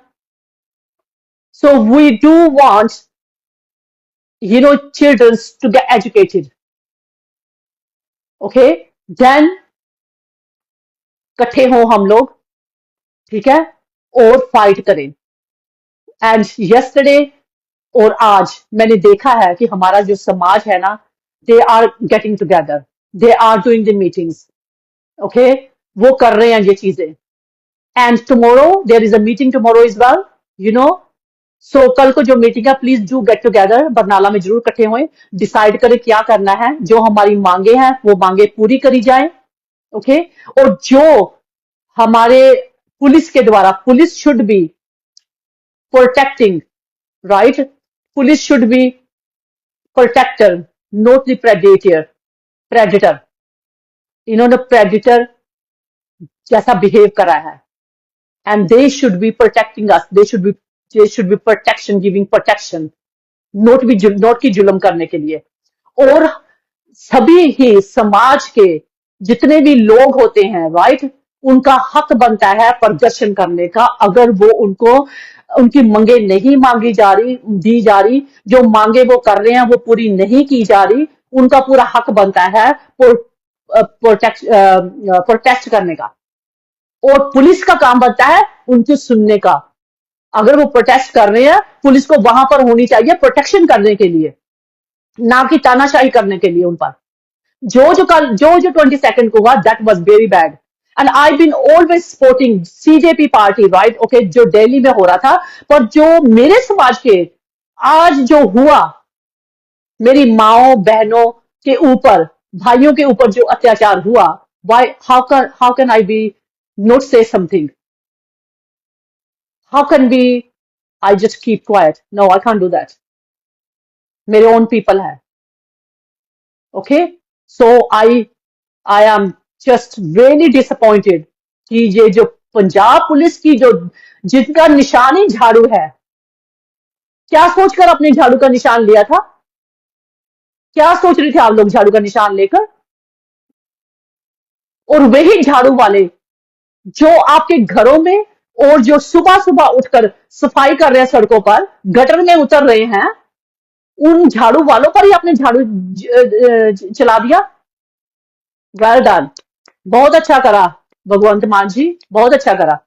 So we do want children to get educated, okay, then इकट्ठे हों हम लोग, ठीक है, और फाइट करें। एंड यस्टरडे और आज मैंने देखा है कि हमारा जो समाज है ना, they are getting together, they are doing the meetings, okay, वो कर रहे हैं ये चीजें। And tomorrow there is a meeting tomorrow is well, you know. So कल को जो मीटिंग है, please do get together, Barnala में जरूर इकट्ठे हुए, डिसाइड करें क्या करना है, जो हमारी मांगे हैं वो मांगे पूरी करी जाए, ओके। और जो हमारे पुलिस के द्वारा, police should be protecting, right, police should be protector, not the predator. इन्होंने प्रेडेटर जैसा बिहेव करा है, and they should be protecting us, they should be protection, giving protection, not की जुल्म करने के लिए। और सभी ही समाज के जितने भी लोग होते हैं, राइट, उनका हक बनता है प्रदर्शन करने का। अगर वो उनको उनकी मांगे नहीं मांगी जा रही, दी जा रही, जो मांगे वो कर रहे हैं वो पूरी नहीं की जा रही, उनका पूरा हक बनता है प्रोटेस्ट करने का। और पुलिस का काम बनता है उनको सुनने का। अगर वो प्रोटेस्ट कर रहे हैं, पुलिस को वहां पर होनी चाहिए प्रोटेक्शन करने के लिए, ना कि तानाशाही करने के लिए उन पर। जो 22nd को हुआ, that was very bad, and I been always supporting CJP party, right, okay, जो दिल्ली में हो रहा था। पर जो मेरे समाज के आज जो हुआ, मेरी माओ बहनों के ऊपर, भाइयों के ऊपर जो अत्याचार हुआ, why how can I be not say something, how can be I just keep quiet, no I can't do that. मेरे ओन पीपल है, okay. So I am just really disappointed कि ये जो पंजाब पुलिस की जो जिनका निशान ही झाड़ू है, क्या सोचकर अपने झाड़ू का निशान लिया था, क्या सोच रहे थे आप लोग झाड़ू का निशान लेकर। और वही झाड़ू वाले जो आपके घरों में, और जो सुबह सुबह उठकर सफाई कर रहे हैं सड़कों पर, गटर में उतर रहे हैं, उन झाड़ू वालों पर ही आपने झाड़ू चला दिया। वेल डन, बहुत अच्छा करा भगवंत मान जी, बहुत अच्छा करा।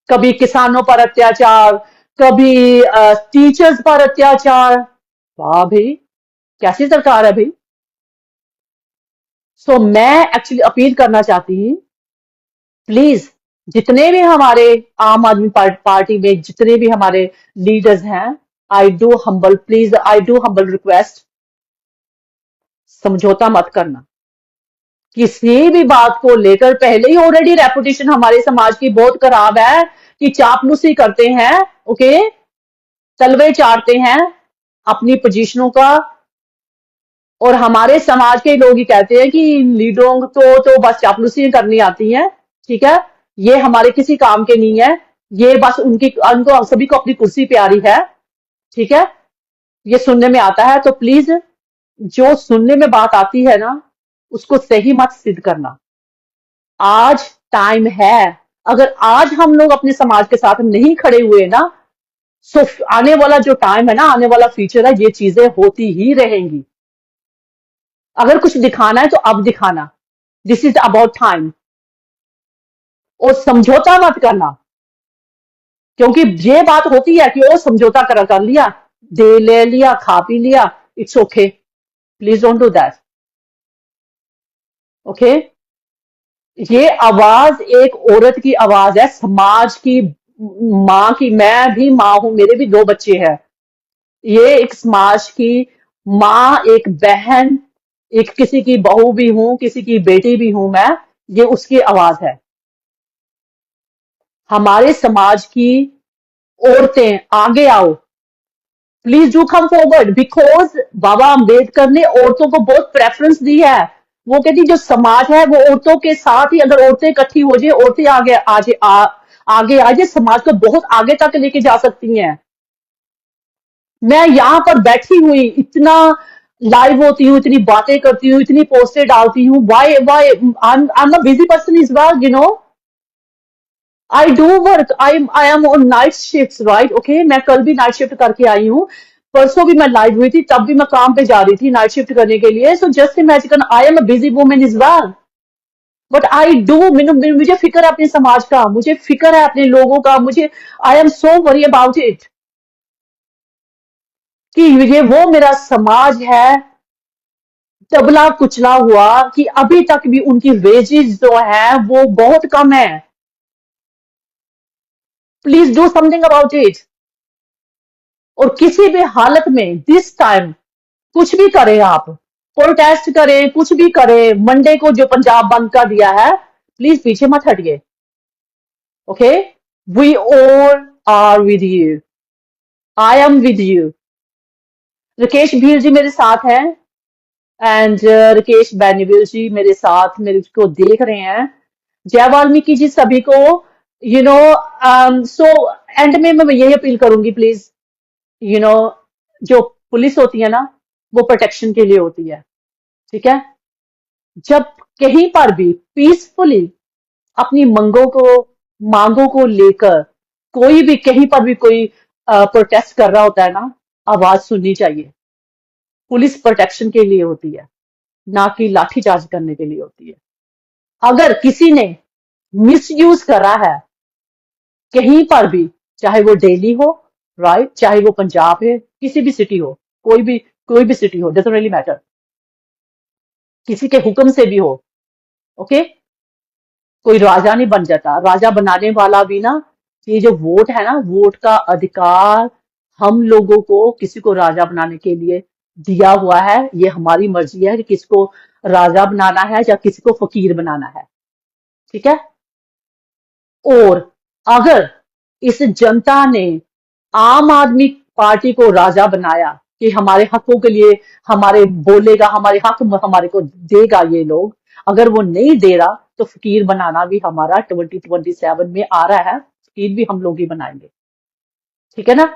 कभी किसानों पर अत्याचार, कभी टीचर्स पर अत्याचार, वाह भाई, कैसी सरकार है भाई। सो मैं एक्चुअली अपील करना चाहती हूँ, प्लीज जितने भी हमारे आम आदमी पार्टी में जितने भी हमारे लीडर्स हैं, I do humble, please I do humble request, समझौता मत करना किसी भी बात को लेकर। पहले ही ऑलरेडी रेपुटेशन हमारे समाज की बहुत खराब है कि चापलूसी करते हैं, ओके, तलवे चाटते हैं अपनी पोजीशनों का। और हमारे समाज के लोग ही कहते हैं कि लीडरों को तो बस चापलूसी करनी आती है, ठीक है, ये हमारे किसी काम के नहीं है, ये बस उनको सभी को अपनी कुर्सी प्यारी है, ठीक है, ये सुनने में आता है। तो प्लीज जो सुनने में बात आती है ना, उसको सही मत सिद्ध करना। आज टाइम है, अगर आज हम लोग अपने समाज के साथ नहीं खड़े हुए ना, सो आने वाला जो टाइम है ना, आने वाला फ्यूचर है, ये चीजें होती ही रहेंगी। अगर कुछ दिखाना है तो अब दिखाना, दिस इज अबाउट टाइम। और समझौता मत करना, क्योंकि ये बात होती है कि वो समझौता कर लिया, दे ले लिया, खा पी लिया, it's okay, please don't do that, okay. ये आवाज एक औरत की आवाज है, समाज की, माँ की। मैं भी माँ हूं, मेरे भी 2 बच्चे हैं। ये एक समाज की माँ, एक बहन, एक किसी की बहू भी हूं, किसी की बेटी भी हूं मैं, ये उसकी आवाज है। हमारे समाज की औरतें आगे आओ, please do come forward because Baba Ambedkar ने औरतों को बहुत प्रेफरेंस दी है। वो कहती जो समाज है वो औरतों के साथ ही, अगर औरतें इकट्ठी हो जाए, औरतें आगे आ जाए, समाज को बहुत आगे तक लेके जा सकती हैं। मैं यहाँ पर बैठी हुई इतना लाइव होती हूँ, इतनी बातें करती हूँ, इतनी पोस्टें डालती हूँ, why I am a busy person as well, you know. I do work, I am on night shift, right, okay. मैं कल भी नाइट शिफ्ट करके आई हूँ, परसों भी मैं लाइव हुई थी, तब भी मैं काम पे जा रही थी नाइट शिफ्ट करने के लिए। So just imagine, I am a busy woman is well, but I do, मुझे फिक्र है अपने समाज का, मुझे फिक्र है अपने लोगों का, मुझे I am so worry about it कि ये वो मेरा समाज है तबला कुचला हुआ, कि अभी तक भी उनकी वेजेस जो है वो बहुत कम है। Please do something about it. और किसी भी हालत में दिस टाइम कुछ भी करें आप, प्रोटेस्ट करें, कुछ भी करें, मंडे को जो पंजाब बंद कर दिया है, प्लीज पीछे मत हटिए, okay. We all are with you, I am with you. Rakesh Bhil ji मेरे साथ हैं, एंड राकेश बैनीवेल जी मेरे साथ, मेरे को देख रहे हैं। जय वाल्मीकि जी सभी को, यू नो। सो एंड में मैं यही अपील करूंगी, प्लीज, यू नो, जो पुलिस होती है ना, वो प्रोटेक्शन के लिए होती है, ठीक है। जब कहीं पर भी पीसफुली अपनी मांगों को लेकर कोई भी कहीं पर भी कोई प्रोटेस्ट कर रहा होता है ना, आवाज सुननी चाहिए। पुलिस प्रोटेक्शन के लिए होती है, ना कि लाठीचार्ज करने के लिए होती है। अगर किसी ने मिसयूज करा है कहीं पर भी, चाहे वो दिल्ली हो, राइट, चाहे वो पंजाब है, किसी भी सिटी हो, कोई भी सिटी हो, डजंट रियली मैटर, किसी के हुक्म से भी हो, ओके। कोई राजा नहीं बन जाता, राजा बनाने वाला भी ना, ये जो वोट है ना, वोट का अधिकार हम लोगों को किसी को राजा बनाने के लिए दिया हुआ है। ये हमारी मर्जी है कि किसको राजा बनाना है या किसी को फकीर बनाना है, ठीक है। और अगर इस जनता ने आम आदमी पार्टी को राजा बनाया कि हमारे हकों के लिए हमारे बोलेगा, हमारे हक हमारे को देगा, ये लोग अगर वो नहीं दे रहा, तो फकीर बनाना भी हमारा 2027 में आ रहा है, फकीर भी हम लोग ही बनाएंगे, ठीक है ना।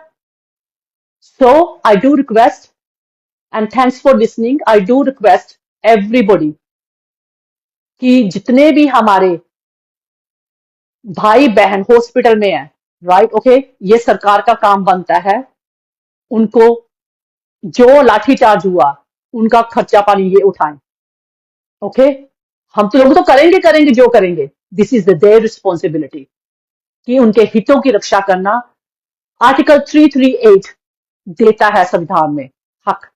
So I do request, and thanks for listening, I do request everybody कि जितने भी हमारे भाई बहन हॉस्पिटल में है, राइट, ओके, ये सरकार का काम बनता है उनको, जो लाठीचार्ज हुआ उनका खर्चा पानी ये उठाएं, ओके। हम तो लोग तो करेंगे करेंगे जो करेंगे, दिस इज देयर रिस्पॉन्सिबिलिटी कि उनके हितों की रक्षा करना। आर्टिकल 338 देता है संविधान में हक,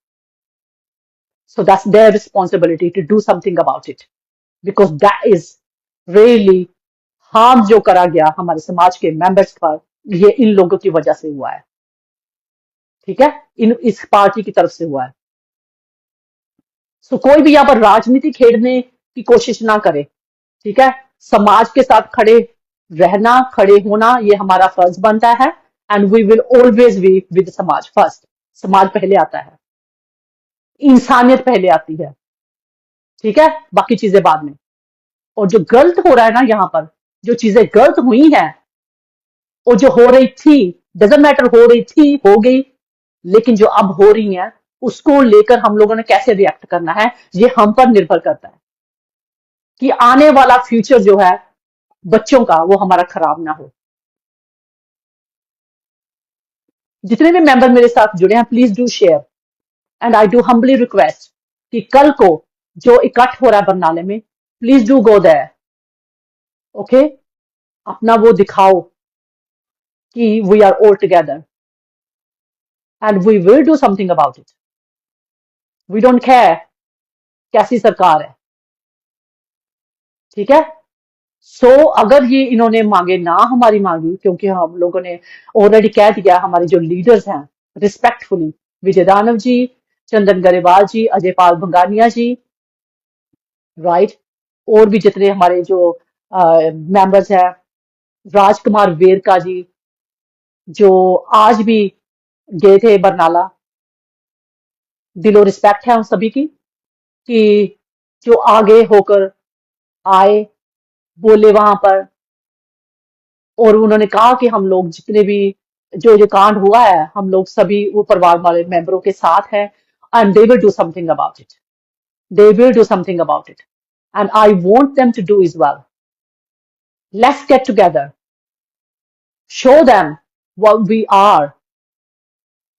so that's their responsibility to do something about it, because that is really harm जो करा गया हमारे समाज के मेंबर्स पर, ये इन लोगों की वजह से हुआ है, ठीक है, इस पार्टी की तरफ से हुआ है। सो कोई भी यहाँ पर राजनीति खेलने की कोशिश ना करे, ठीक है। समाज के साथ खड़े रहना, खड़े होना, ये हमारा फर्ज बनता है, and we will always be with समाज फर्स्ट। समाज पहले आता है, इंसानियत पहले आती है, ठीक है, बाकी चीजें बाद में। और जो गलत हो रहा है ना यहाँ पर, जो चीजें गलत हुई हैं और जो हो रही थी, डजंट मैटर, हो रही थी, हो गई, लेकिन जो अब हो रही है उसको लेकर हम लोगों ने कैसे रिएक्ट करना है, ये हम पर निर्भर करता है कि आने वाला फ्यूचर जो है बच्चों का, वो हमारा खराब ना हो। जितने भी मेंबर मेरे साथ जुड़े हैं, please do share, and I do humbly request कि कल को जो इकट्ठ हो रहा है बरनाले में, please do go there, okay. अपना वो दिखाओ कि we are all together, and we will do something about it. We don't care कैसी सरकार है, ठीक है। सो अगर ये इन्होंने मांगे ना हमारी मांगी, क्योंकि हम लोगों ने ऑलरेडी कह दिया, हमारे जो लीडर्स हैं रिस्पेक्टफुली, विजय दानव जी, चंदन गरेवाल जी, अजय पाल भंगानिया जी, राइट, और भी जितने हमारे जो मेंबर्स हैं, राजकुमार वेरका जी, जो आज भी गए थे बरनाला। दिलो रिस्पेक्ट है उन सभी की कि जो आगे होकर आए, बोले वहां पर, और उन्होंने कहा कि हम लोग जितने भी जो जो कांड हुआ है, हम लोग सभी वो परिवार वाले मेंबरों के साथ हैं, and they will do something about it. They will do something about it, and I want them to do as well. Let's get together, show them what we are,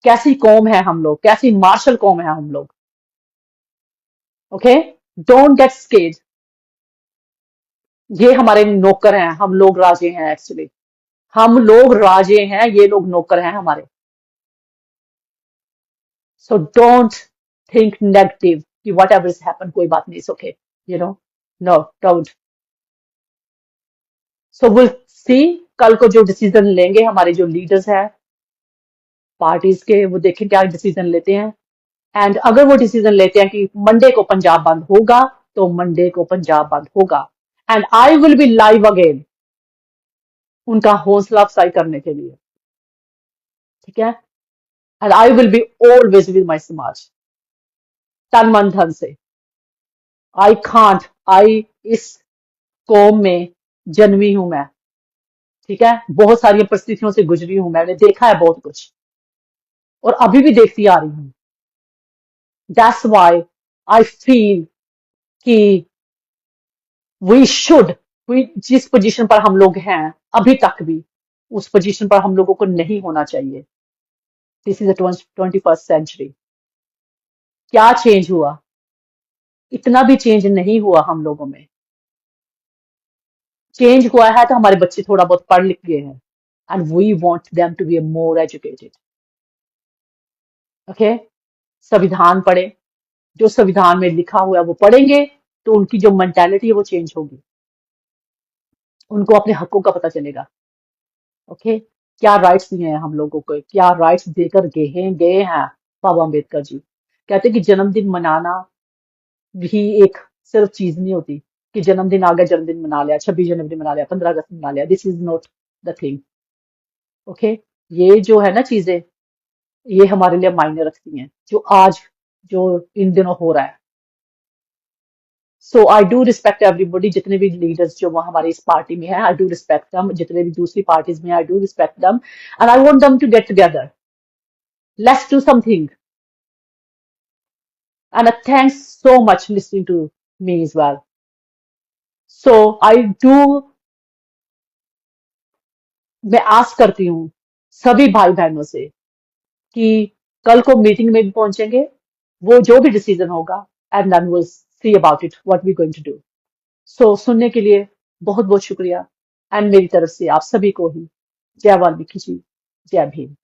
कैसी कौम है हम लोग, कैसी मार्शल कौम है हम लोग। Okay, don't get scared. ये हमारे नौकर हैं, हम लोग राजे हैं एक्चुअली। हम लोग राजे हैं, ये लोग नौकर हैं हमारे। सो डोंट थिंक नेगेटिव कि वट एवर इज हैपन, कोई बात नहीं, it's okay, you know, no don't. So will see, कल को जो डिसीजन लेंगे हमारे जो लीडर्स हैं पार्टीज के, वो देखें क्या डिसीजन लेते हैं। एंड अगर वो डिसीजन लेते हैं कि मंडे को पंजाब बंद होगा, तो मंडे को पंजाब बंद होगा, and I will be live again उनका हौसला अफजाई करने के लिए। ठीक है, and I will be always with my समाज, तन मन धन से। आई खांट, आई इस कौम में जन्मी हूं मैं। ठीक है, बहुत सारी परिस्थितियों से गुजरी हूं, मैंने देखा है बहुत कुछ, और अभी भी देखती आ रही हूँ। दैट्स वाई आई फील कि वी शुड, वी जिस पोजीशन पर हम लोग हैं अभी तक भी, उस पोजीशन पर हम लोगों को नहीं होना चाहिए। This is the 21st century. क्या चेंज हुआ? इतना भी चेंज नहीं हुआ हम लोगों में। चेंज हुआ है तो हमारे बच्चे थोड़ा बहुत पढ़ लिख गए हैं, and we want them to be more educated. Okay, संविधान पढ़े, जो संविधान में लिखा हुआ है वो पढ़ेंगे, तो उनकी जो मेंटालिटी है वो चेंज होगी, उनको अपने हकों का पता चलेगा। ओके, क्या राइट्स दिए हैं हम लोगों को, क्या राइट्स देकर गए हैं बाबा अम्बेडकर जी। कहते हैं कि जन्मदिन मनाना भी एक सिर्फ चीज नहीं होती कि जन्मदिन आ गया, जन्मदिन मना लिया, 26 जनवरी मना लिया, 15 अगस्त मना लिया। This is not the thing. Okay, ये जो है ना चीजें, ये हमारे लिए मायने रखती हैं, जो आज जो इन दिनों हो रहा है। सो आई डू रिस्पेक्ट एवरीबॉडी, जितने भी लीडर्स जो वहाँ हमारी इस पार्टी में है, आई डू रिस्पेक्ट दम, जितने भी दूसरी पार्टीज में, I do respect them, and I want them to get together, let's do something. And thanks so much listening to me as well. So I do, मैं आस करती हूँ सभी भाई बहनों से कि कल को मीटिंग में भी पहुंचेंगे, वो जो भी डिसीजन होगा, and then will see about it what we going to do. So सुनने के लिए बहुत बहुत शुक्रिया, एंड मेरी तरफ से आप सभी को ही जय वाल्मीकि जी, जय भीम।